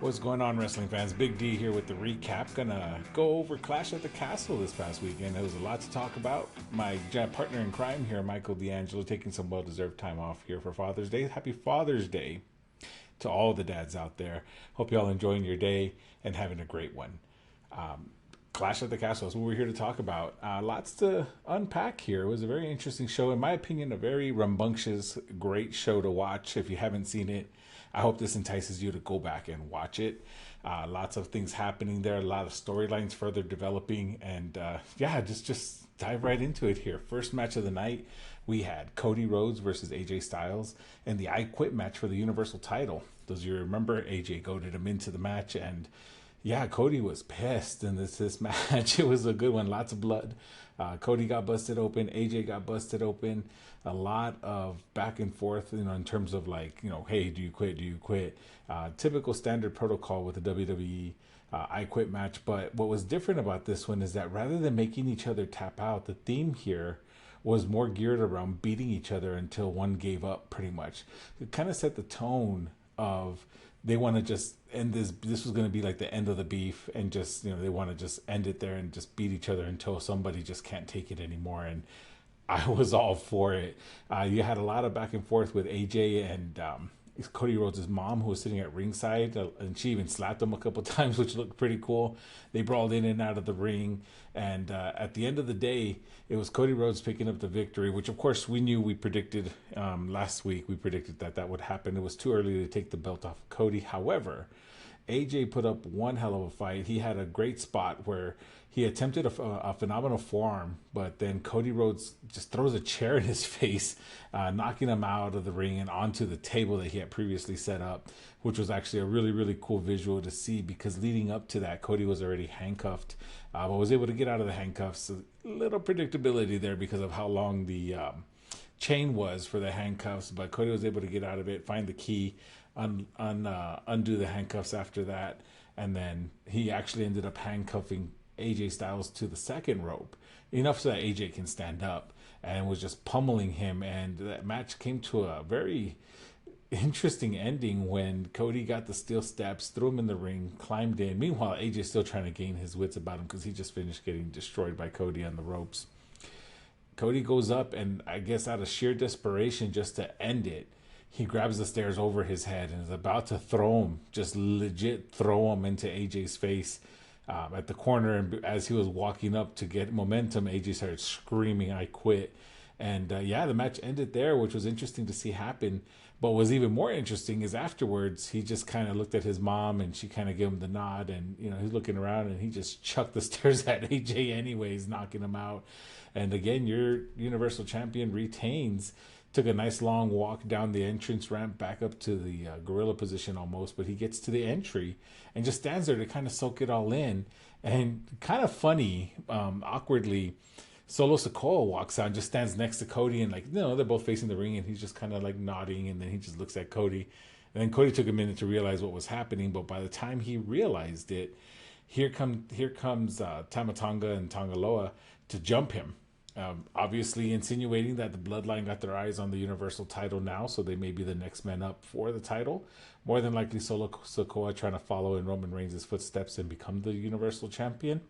What's going on, wrestling fans? Big D here with the recap. Gonna go over Clash at the Castle this past weekend. There was a lot to talk about. My partner in crime here, Michael D'Angelo, taking some well-deserved time off here for Father's Day. Happy Father's Day to all the dads out there. Hope y'all enjoying your day and having a great one. Clash at the Castle is what we're here to talk about. Lots to unpack here. It was a very interesting show. In my opinion, a very rambunctious, great show to watch. If you haven't seen it, I hope this entices you to go back and watch it. Lots of things happening there, a lot of storylines further developing, and yeah, just dive right into it here. First match of the night, we had Cody Rhodes versus AJ Styles and the I Quit match for the Universal title. Those of you remember, AJ goaded him into the match, and yeah, Cody was pissed in this match. It was a good one. Lots of blood. Cody got busted open. AJ got busted open. A lot of back and forth, in terms of like, hey, do you quit? Do you quit? Typical standard protocol with the WWE I Quit match. But what was different about this one is that rather than making each other tap out, the theme here was more geared around beating each other until one gave up, pretty much. It kind of set the tone of they want to just end this was going to be like the end of the beef, and just they want to just end it there and just beat each other until somebody just can't take it anymore. And I was all for it. You had a lot of back and forth with AJ and Cody Rhodes' mom, who was sitting at ringside, and she even slapped him a couple times, which looked pretty cool. They brawled in and out of the ring, and at the end of the day, it was Cody Rhodes picking up the victory, which of course we predicted last week. We predicted that would happen. It was too early to take the belt off of Cody. However, AJ put up one hell of a fight. He had a great spot where he attempted a phenomenal forearm, but then Cody Rhodes just throws a chair in his face, knocking him out of the ring and onto the table that he had previously set up, which was actually a really, really cool visual to see, because leading up to that, Cody was already handcuffed, but was able to get out of the handcuffs. A little predictability there because of how long the chain was for the handcuffs, but Cody was able to get out of it, find the key, undo the handcuffs after that, and then he actually ended up handcuffing AJ Styles to the second rope, enough so that AJ can stand up, and was just pummeling him. And that match came to a very interesting ending when Cody got the steel steps, threw him in the ring, climbed in. Meanwhile, AJ's still trying to gain his wits about him because he just finished getting destroyed by Cody on the ropes. Cody goes up, and I guess out of sheer desperation, just to end it, he grabs the stairs over his head and is about to throw him, just legit throw him into AJ's face at the corner. And as he was walking up to get momentum, AJ started screaming, "I quit." And yeah, the match ended there, which was interesting to see happen. But what was even more interesting is afterwards, he just kind of looked at his mom, and she kind of gave him the nod. And, he's looking around, and he just chucked the stairs at AJ anyways, knocking him out. And again, your Universal Champion retains. Took a nice long walk down the entrance ramp back up to the gorilla position almost, but he gets to the entry and just stands there to kind of soak it all in. And kind of funny, awkwardly, Solo Sikoa walks out and just stands next to Cody, and they're both facing the ring, and he's just kind of like nodding, and then he just looks at Cody. And then Cody took a minute to realize what was happening, but by the time he realized it, here comes Tama Tonga and Tangaloa to jump him. Obviously insinuating that the Bloodline got their eyes on the Universal title now, so they may be the next men up for the title. More than likely, Solo Sikoa trying to follow in Roman Reigns' footsteps and become the Universal Champion.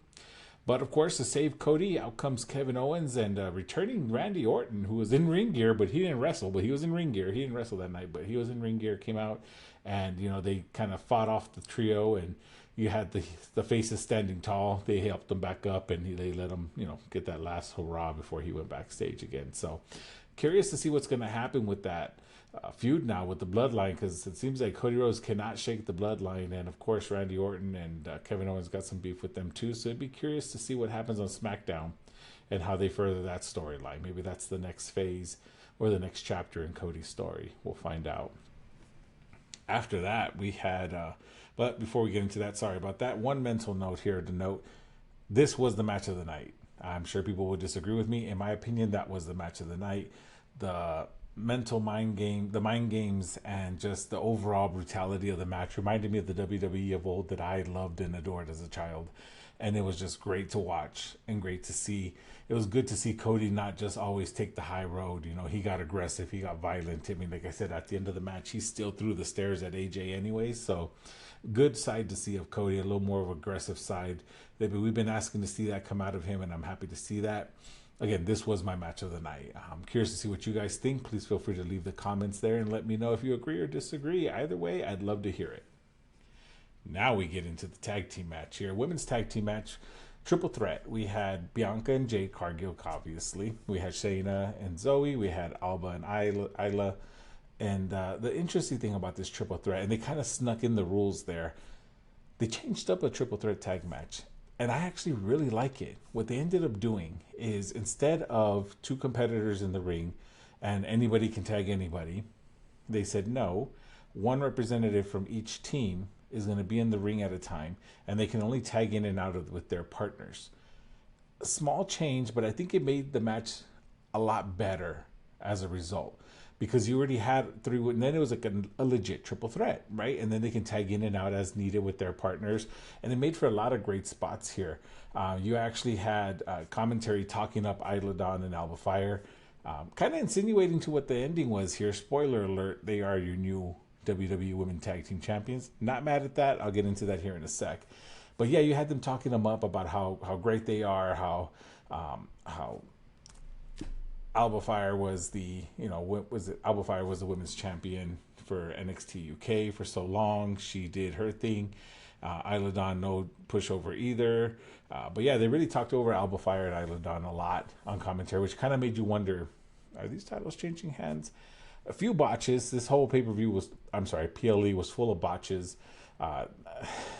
But of course, to save Cody, out comes Kevin Owens and returning Randy Orton, who was in ring gear, but he didn't wrestle. But he was in ring gear. He didn't wrestle that night, but he was in ring gear. Came out, and they kind of fought off the trio, and you had the faces standing tall. They helped him back up, and they let him get that last hurrah before he went backstage again. So curious to see what's going to happen with that feud now with the Bloodline, because it seems like Cody Rhodes cannot shake the Bloodline, and of course Randy Orton and Kevin Owens got some beef with them too. So it'd be curious to see what happens on SmackDown and how they further that storyline. Maybe that's the next phase or the next chapter in Cody's story. We'll find out. After that, we had but before we get into that, sorry about that, one mental note here to note: this was the match of the night. I'm sure people would disagree with me. In my opinion, that was the match of the night. The mind games, and just the overall brutality of the match reminded me of the WWE of old that I loved and adored as a child. and it was just great to watch and great to see. It was good to see Cody not just always take the high road. You know, he got aggressive, he got violent. I mean, like I said, at the end of the match, he still threw the stairs at AJ anyways. So, good side to see of Cody, a little more of aggressive side. We've been asking to see that come out of him, and I'm happy to see that. Again, this was my match of the night. I'm curious to see what you guys think. Please feel free to leave the comments there and let me know if you agree or disagree. Either way, I'd love to hear it. Now we get into the tag team match here. Women's tag team match, triple threat. We had Bianca and Jade Cargill, obviously. We had Shayna and Zoe. We had Alba and Isla. And the interesting thing about this triple threat, and they kind of snuck in the rules there, they changed up a triple threat tag match. And I actually really like it. What they ended up doing is instead of two competitors in the ring and anybody can tag anybody, they said no, one representative from each team is going to be in the ring at a time, and they can only tag in and out with their partners. A small change, but I think it made the match a lot better as a result, because you already had three, and then it was like a legit triple threat, right? And then they can tag in and out as needed with their partners, and it made for a lot of great spots here. You actually had commentary talking up Isla Dawn and Alba Fire, kind of insinuating to what the ending was here. Spoiler alert, they are your new WWE Women Tag Team Champions. Not mad at that. I'll get into that here in a sec. But yeah, you had them talking them up about how great they are, how Alba Fire was the, Alba Fire was the women's champion for NXT UK for so long. She did her thing. Isla Dawn, no pushover either. But yeah, they really talked over Alba Fire and Isla Dawn a lot on commentary, which kind of made you wonder, are these titles changing hands? A few botches. This whole pay-per-view PLE was full of botches.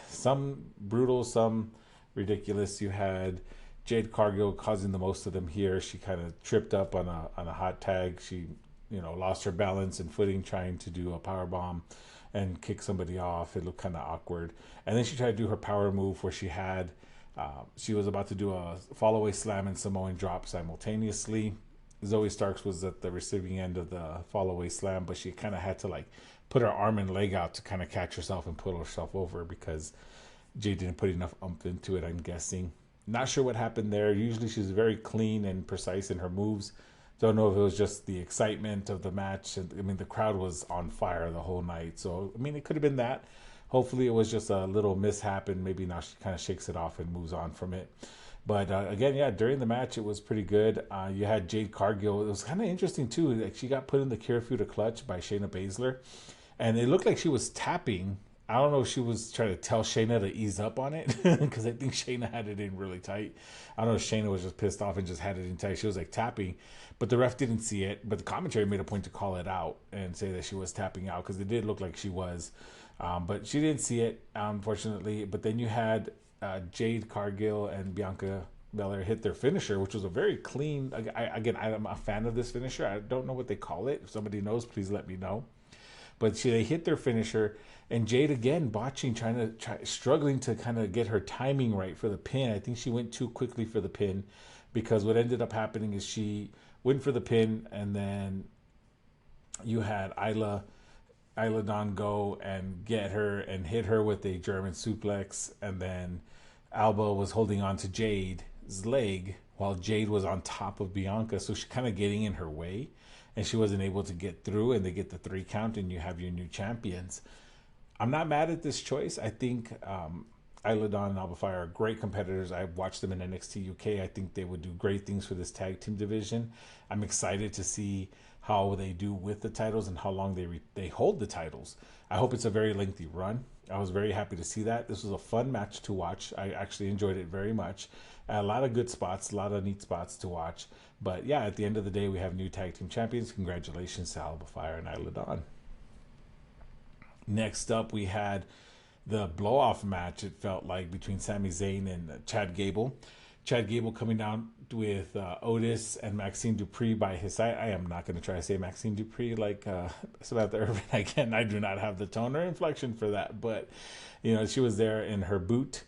Some brutal, some ridiculous. You had Jade Cargill causing the most of them here. She kind of tripped up on a hot tag. She, lost her balance and footing trying to do a power bomb and kick somebody off. It looked kind of awkward. And then she tried to do her power move where she was about to do a fall-away slam and Samoan drop simultaneously. Zoe Starks was at the receiving end of the fall-away slam, but she kind of had to put her arm and leg out to kind of catch herself and pull herself over because Jade didn't put enough oomph into it, I'm guessing. Not sure what happened there. Usually she's very clean and precise in her moves. Don't know if it was just the excitement of the match. I mean, the crowd was on fire the whole night. So, I mean, it could have been that. Hopefully it was just a little mishap and maybe now she kind of shakes it off and moves on from it. But again, yeah, during the match, it was pretty good. You had Jade Cargill. It was kind of interesting, too. Like, she got put in the Kirifuda clutch by Shayna Baszler. And it looked like she was tapping. I don't know if she was trying to tell Shayna to ease up on it, because I think Shayna had it in really tight. I don't know if Shayna was just pissed off and just had it in tight. She was tapping, but the ref didn't see it. But the commentary made a point to call it out and say that she was tapping out, because it did look like she was. But she didn't see it, unfortunately. But then you had Jade Cargill and Bianca Belair hit their finisher, which was a very clean. I'm a fan of this finisher. I don't know what they call it. If somebody knows, please let me know. But they hit their finisher, and Jade again botching, struggling to kind of get her timing right for the pin. I think she went too quickly for the pin, because what ended up happening is she went for the pin, and then you had Isla Dawn go and get her and hit her with a German suplex, and then Alba was holding on to Jade's leg while Jade was on top of Bianca, so she's kind of getting in her way, and she wasn't able to get through, and they get the 3 count, and you have your new champions. I'm not mad at this choice. I think Isla Dawn and Alba Fire are great competitors. I've watched them in NXT UK. I think they would do great things for this tag team division. I'm excited to see how they do with the titles and how long they hold the titles. I hope it's a very lengthy run. I was very happy to see that. This was a fun match to watch. I actually enjoyed it very much. A lot of good spots, a lot of neat spots to watch. But yeah, at the end of the day, we have new tag team champions. Congratulations to Alba Fire and Isla Dawn. Next up, we had the blow-off match, it felt like, between Sami Zayn and Chad Gable. Chad Gable coming down with Otis and Maxine Dupree by his side. I am not going to try to say Maxine Dupree like Samantha Irvin again. I do not have the tone or inflection for that. But, she was there in her boot.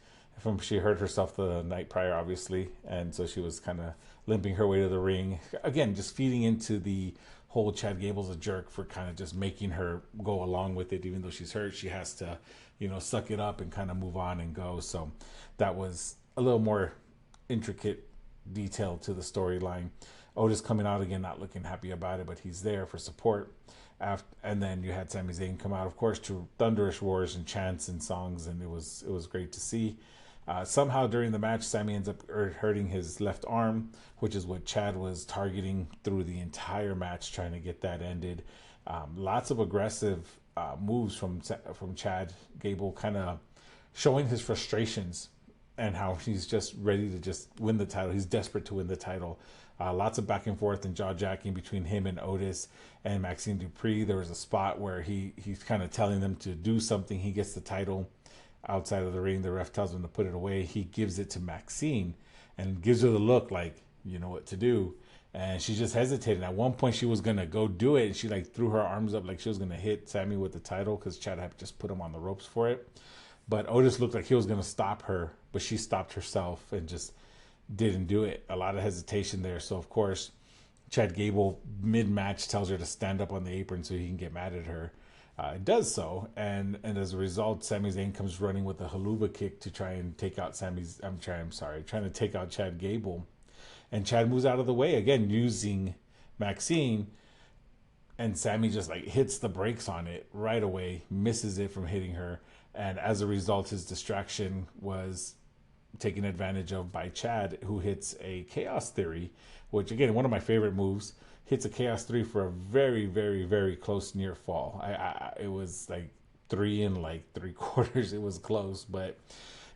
She hurt herself the night prior, obviously. And so she was kind of limping her way to the ring. Again, just feeding into the whole Chad Gable's a jerk for kind of just making her go along with it. Even though she's hurt, she has to, suck it up and kind of move on and go. So that was a little more intricate detail to the storyline. Otis coming out again, not looking happy about it, but he's there for support. And then you had Sami Zayn come out, of course, to thunderous roars and chants and songs, and it was great to see. Somehow during the match, Sami ends up hurting his left arm, which is what Chad was targeting through the entire match, trying to get that ended. Lots of aggressive moves from Chad Gable, kind of showing his frustrations and how he's just ready to just win the title. He's desperate to win the title. Lots of back and forth and jaw jacking between him and Otis and Maxine Dupree. There was a spot where he's kind of telling them to do something. He gets the title outside of the ring. The ref tells him to put it away. He gives it to Maxine and gives her the look like, you know what to do. And she just hesitated. At one point, she was going to go do it. And she like threw her arms up like she was going to hit Sami with the title because Chad had just put him on the ropes for it. But Otis looked like he was going to stop her, but she stopped herself and just didn't do it. A lot of hesitation there. So, of course, Chad Gable, mid-match, tells her to stand up on the apron so he can get mad at her. It does so, and as a result, Sami Zayn comes running with a haluva kick to try and take out trying to take out Chad Gable. And Chad moves out of the way, again, using Maxine, and Sami just like hits the brakes on it right away, misses it from hitting her, and as a result, his distraction was taken advantage of by Chad, who hits a Chaos Theory, which again, one of my favorite moves. Hits a Chaos 3 for a very, very, very close near fall. It was like 3 and like 3/4. It was close, but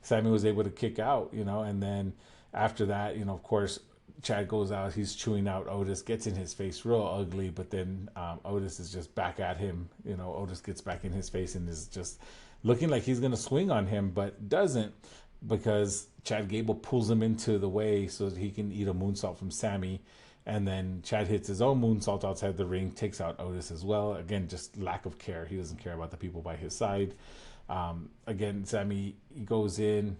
Sami was able to kick out, and then after that, of course, Chad goes out. He's chewing out Otis, gets in his face real ugly, but then Otis is just back at him. Otis gets back in his face and is just looking like he's going to swing on him, but doesn't, because Chad Gable pulls him into the way so that he can eat a moonsault from Sami. And then Chad hits his own moonsault outside the ring, takes out Otis as well. Again, just lack of care. He doesn't care about the people by his side. Again, Sami, he goes in.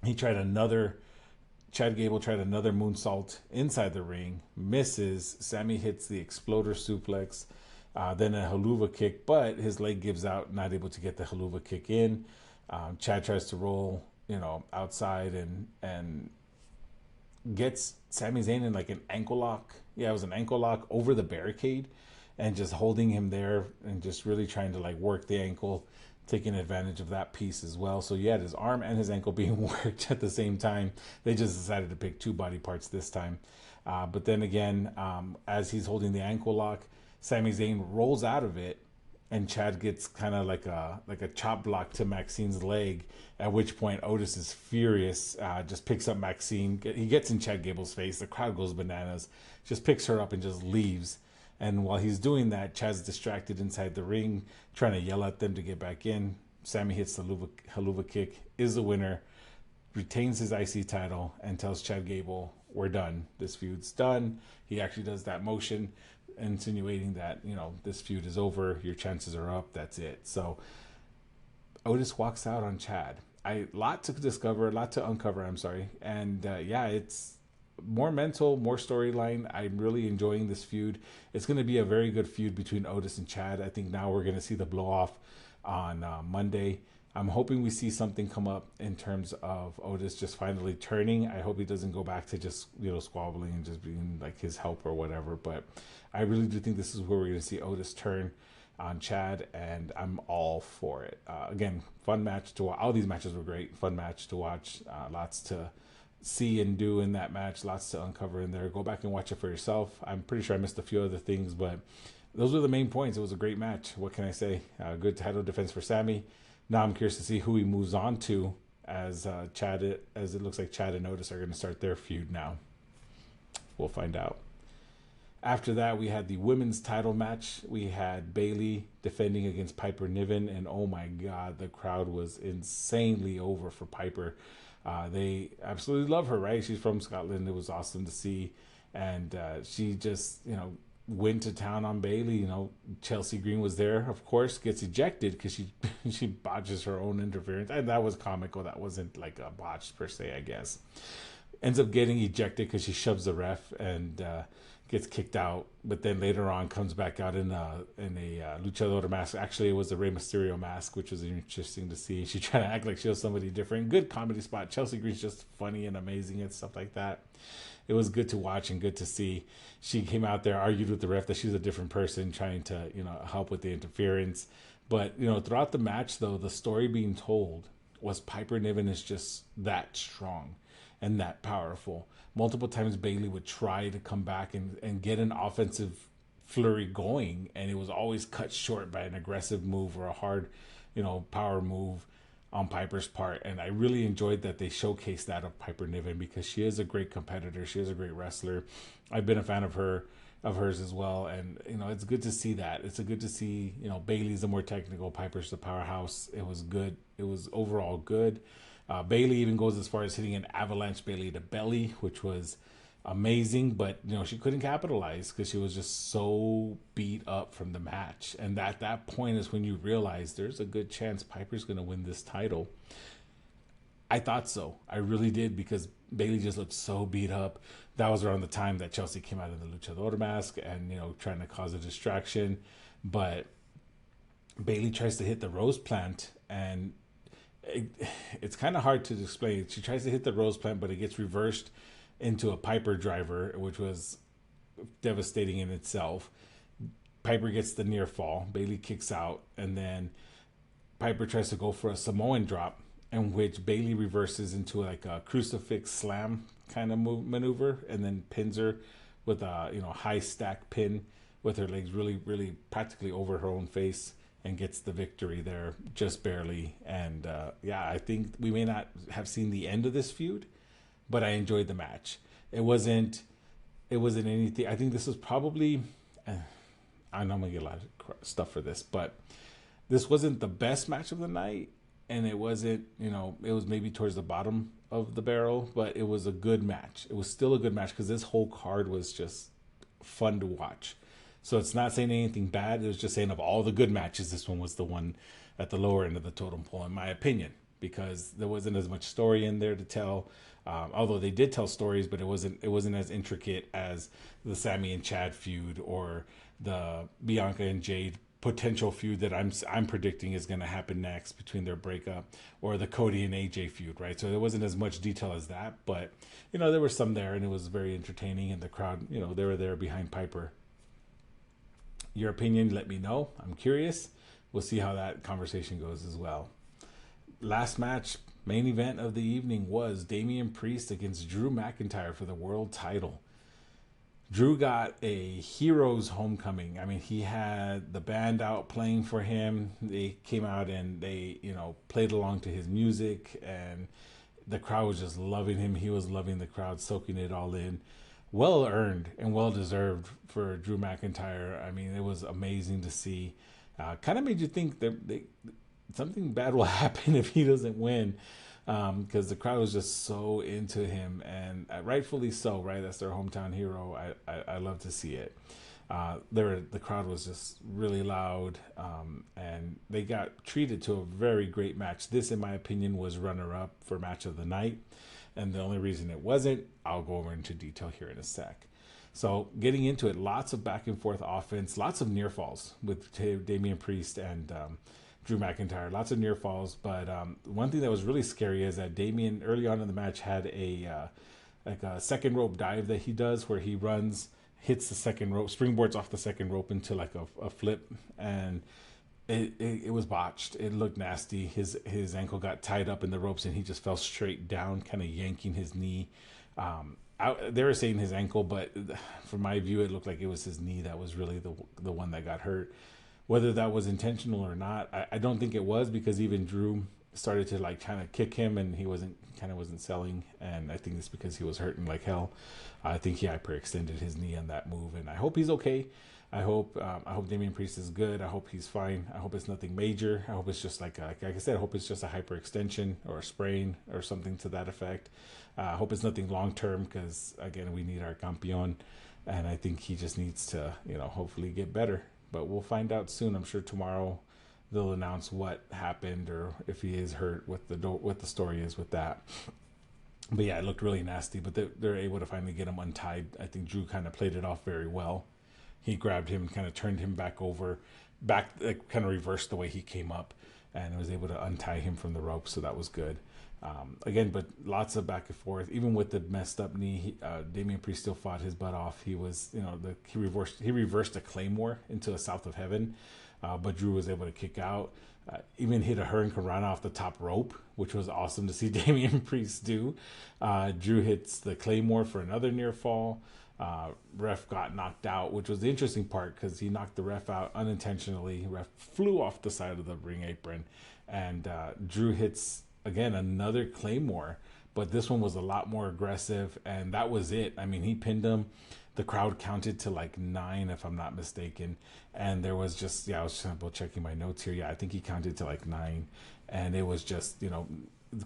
Chad Gable tried another moonsault inside the ring, misses. Sami hits the exploder suplex, then a haluva kick, but his leg gives out, not able to get the haluva kick in. Chad tries to roll, outside and gets Sami Zayn in like an ankle lock. Yeah, it was an ankle lock over the barricade and just holding him there and just really trying to like work the ankle, taking advantage of that piece as well. So you had his arm and his ankle being worked at the same time. They just decided to pick two body parts this time. But then again, as he's holding the ankle lock, Sami Zayn rolls out of it, and Chad gets kind of like a chop block to Maxine's leg, at which point Otis is furious, just picks up Maxine. He gets in Chad Gable's face. The crowd goes bananas, just picks her up and just leaves. And while he's doing that, Chad's distracted inside the ring, trying to yell at them to get back in. Sami hits the haluva kick, is the winner, retains his IC title, and tells Chad Gable, we're done. This feud's done. He actually does that motion, insinuating that, this feud is over, your chances are up, that's it. So Otis walks out on Chad. A lot to uncover, and it's more mental, more storyline. I'm really enjoying this feud. It's going to be a very good feud between Otis and Chad. I think now we're going to see the blow off on Monday. I'm hoping we see something come up in terms of Otis just finally turning. I hope he doesn't go back to just, squabbling and just being like his help or whatever. But I really do think this is where we're going to see Otis turn on Chad, and I'm all for it. Again, fun match to watch. All these matches were great. Fun match to watch. Lots to see and do in that match. Lots to uncover in there. Go back and watch it for yourself. I'm pretty sure I missed a few other things, but those were the main points. It was a great match. What can I say? Good title defense for Sami. Now I'm curious to see who he moves on to as it looks like Chad and Otis are going to start their feud now. We'll find out. After that, we had the women's title match. We had Bayley defending against Piper Niven, and oh my God, the crowd was insanely over for Piper. They absolutely love her, right? She's from Scotland. It was awesome to see, and she just, went to town on Bayley. Chelsea Green was there, of course, gets ejected because she botches her own interference, and that was comical. That wasn't like a botch per se, I guess. Ends up getting ejected because she shoves the ref and gets kicked out, but then later on comes back out in a luchador mask. Actually, it was a Rey Mysterio mask, which was interesting to see. She tried to act like she was somebody different. Good comedy spot. Chelsea Green's just funny and amazing and stuff like that. It was good to watch and good to see. She came out there, argued with the ref that she's a different person, trying to help with the interference. But throughout the match, though, the story being told was Piper Niven is just that strong and that powerful. Multiple times Bayley would try to come back and get an offensive flurry going, and it was always cut short by an aggressive move or a hard, power move on Piper's part. And I really enjoyed that they showcased that of Piper Niven, because she is a great competitor. She is a great wrestler. I've been a fan of hers as well, and it's good to see that. It's good to see Bayley's the more technical, Piper's the powerhouse. It was good. It was overall good. Bayley even goes as far as hitting an avalanche Bayley to belly, which was amazing, but she couldn't capitalize because she was just so beat up from the match. And at that point is when you realize there's a good chance Piper's going to win this title. I thought so. I really did, because Bayley just looked so beat up. That was around the time that Chelsea came out in the luchador mask and trying to cause a distraction. But Bayley tries to hit the rose plant, and it's kind of hard to explain. She tries to hit the rose plant, but it gets reversed into a Piper driver, which was devastating in itself. Piper gets the near fall. Bayley kicks out, and then Piper tries to go for a Samoan drop, in which Bayley reverses into like a crucifix slam kind of maneuver, and then pins her with a high stack pin with her legs really, really practically over her own face, and gets the victory there just barely. And I think we may not have seen the end of this feud, but I enjoyed the match. It wasn't anything. I think this was probably, I know I'm gonna get a lot of stuff for this, but this wasn't the best match of the night, and it wasn't, it was maybe towards the bottom of the barrel, but it was a good match. It was still a good match, because this whole card was just fun to watch. So it's not saying anything bad. It was just saying of all the good matches, this one was the one at the lower end of the totem pole, in my opinion, because there wasn't as much story in there to tell. Although they did tell stories, but it wasn't as intricate as the Sammy and Chad feud, or the Bianca and Jade potential feud that I'm predicting is going to happen next between their breakup, or the Cody and AJ feud, right? So there wasn't as much detail as that, but there was some there, and it was very entertaining, and the crowd, they were there behind Piper. Your opinion, let me know. I'm curious. We'll see how that conversation goes as well. Last match, main event of the evening, was Damian Priest against Drew McIntyre for the world title. Drew got a hero's homecoming. I mean, he had the band out playing for him. They came out and they, played along to his music, and the crowd was just loving him. He was loving the crowd, soaking it all in. Well earned and well deserved for Drew McIntyre. I mean, it was amazing to see. Kind of made you think that something bad will happen if he doesn't win, because the crowd was just so into him, and rightfully so, right? That's their hometown hero. I love to see it. The crowd was just really loud, and they got treated to a very great match. This, in my opinion, was runner-up for match of the night. And the only reason it wasn't, I'll go over into detail here in a sec. So getting into it, lots of back and forth offense, lots of near falls with Damian Priest and Drew McIntyre, lots of near falls. But one thing that was really scary is that Damian early on in the match had a second rope dive that he does, where he runs, hits the second rope, springboards off the second rope into like a flip, and it was botched. It looked nasty. His ankle got tied up in the ropes, and he just fell straight down, kind of yanking his knee. They were saying his ankle, but from my view, it looked like it was his knee that was really the one that got hurt. Whether that was intentional or not, I don't think it was, because even Drew started to like kind of kick him, and he wasn't selling. And I think it's because he was hurting like hell. I think he hyperextended his knee on that move, and I hope he's okay. I hope Damian Priest is good. I hope he's fine. I hope it's nothing major. I hope it's just like I said, I hope it's just a hyperextension or a sprain or something to that effect. I hope it's nothing long term, because again, we need our campeon, and I think he just needs to hopefully get better. But we'll find out soon. I'm sure tomorrow they'll announce what happened, or if he is hurt, what the story is with that. But yeah, it looked really nasty. But they're able to finally get him untied. I think Drew kind of played it off very well. He grabbed him, kind of turned him back over, back, like, kind of reversed the way he came up, and was able to untie him from the rope. So that was good. Again, but lots of back and forth. Even with the messed up knee, Damian Priest still fought his butt off. He was, he reversed a Claymore into a South of Heaven, but Drew was able to kick out. Even hit a Hurricane Rana off the top rope, which was awesome to see Damian Priest do. Drew hits the Claymore for another near fall. Ref got knocked out, which was the interesting part because he knocked the ref out unintentionally. Ref flew off the side of the ring apron, and Drew hits again another Claymore, but this one was a lot more aggressive, and that was it. I mean, he pinned him. The crowd counted to like 9, if I'm not mistaken, and there was just, I was double checking my notes here. I think he counted to like 9, and it was just,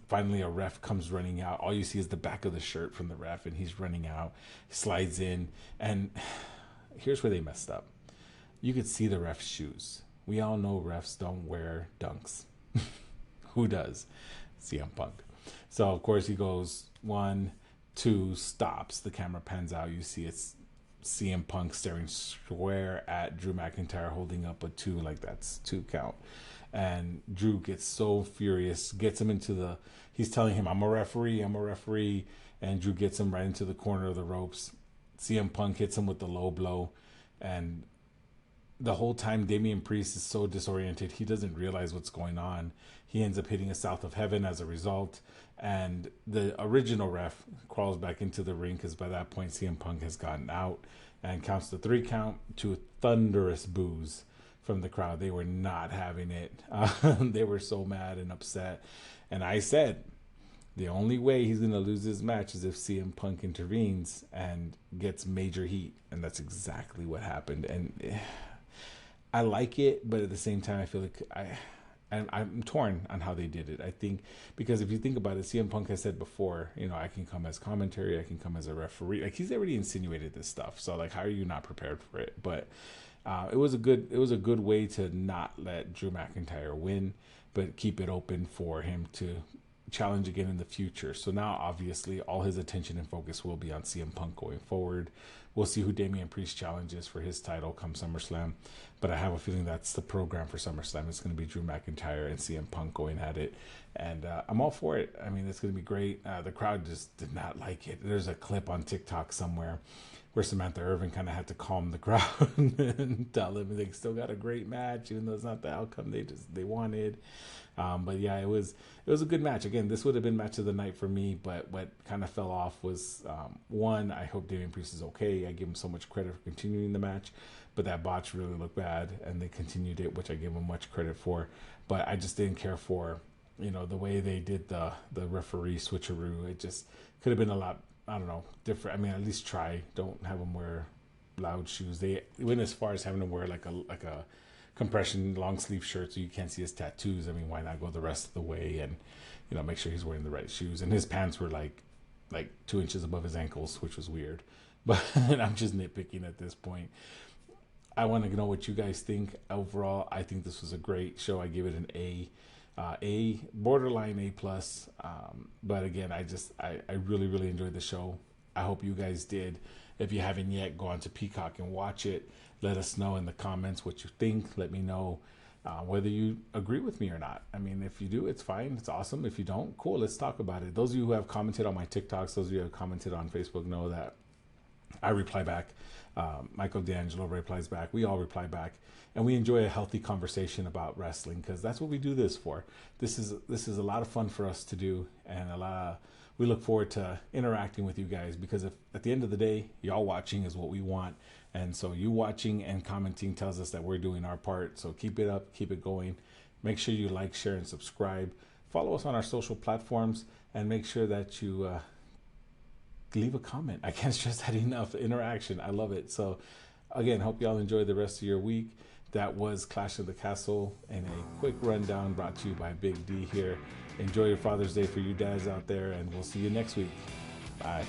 finally a ref comes running out. All you see is the back of the shirt from the ref, and he's running out, slides in, and here's where they messed up. You could see the ref's shoes. We all know refs don't wear dunks. Who does? CM Punk. So of course he goes 1, 2, stops. The camera pans out. You see it's CM Punk staring square at Drew McIntyre, holding up a 2, like that's 2 count. And Drew gets so furious, gets him into he's telling him, I'm a referee. And Drew gets him right into the corner of the ropes. CM Punk hits him with the low blow. And the whole time Damian Priest is so disoriented, he doesn't realize what's going on. He ends up hitting a South of Heaven as a result. And the original ref crawls back into the ring because by that point CM Punk has gotten out and counts the 3 count to thunderous boos from the crowd. They were not having it. They were so mad and upset. And I said, the only way he's going to lose this match is if CM Punk intervenes and gets major heat. And that's exactly what happened. And I like it, but at the same time, I feel like I'm torn on how they did it. I think because if you think about it, CM Punk has said before, I can come as commentary, I can come as a referee. Like, he's already insinuated this stuff. So like, how are you not prepared for it? But it was a good way to not let Drew McIntyre win, but keep it open for him to challenge again in the future. So now obviously all his attention and focus will be on CM Punk going forward. We'll see who Damian Priest challenges for his title come SummerSlam, but I have a feeling that's the program for SummerSlam. It's going to be Drew McIntyre and CM Punk going at it, and I'm all for it. I mean, it's going to be great. The crowd just did not like it. There's a clip on TikTok somewhere where Samantha Irvin kind of had to calm the crowd and tell them they still got a great match, even though it's not the outcome they wanted. But yeah, it was a good match. Again, this would have been match of the night for me, but what kind of fell off was, one, I hope Damian Priest is okay. I give him so much credit for continuing the match, but that botch really looked bad, and they continued it, which I give him much credit for. But I just didn't care for, the way they did the referee switcheroo. It just could have been a lot, I don't know, different. I mean, at least try. Don't have them wear loud shoes. They went as far as having them wear like a compression long sleeve shirt so you can't see his tattoos. I mean, why not go the rest of the way and make sure he's wearing the right shoes? And his pants were like 2 inches above his ankles, which was weird. But I'm just nitpicking at this point. I want to know what you guys think. Overall, I think this was a great show. I give it an A, borderline A plus. But again, I really, really enjoyed the show. I hope you guys did. If you haven't yet, go on to Peacock and watch it. Let us know in the comments what you think. Let me know whether you agree with me or not. I mean, if you do, it's fine. It's awesome. If you don't, cool. Let's talk about it. Those of you who have commented on my TikToks, those of you who have commented on Facebook know that I reply back. Michael D'Angelo replies back. We all reply back. And we enjoy a healthy conversation about wrestling because that's what we do this for. This is a lot of fun for us to do, and we look forward to interacting with you guys because if at the end of the day, y'all watching is what we want. And so you watching and commenting tells us that we're doing our part. So keep it up, keep it going. Make sure you like, share, and subscribe. Follow us on our social platforms and make sure that you leave a comment. I can't stress that enough. Interaction. I love it. So again, hope y'all enjoy the rest of your week. That was Clash of the Castle and a quick rundown brought to you by Big D here. Enjoy your Father's Day for you dads out there, and we'll see you next week. Bye.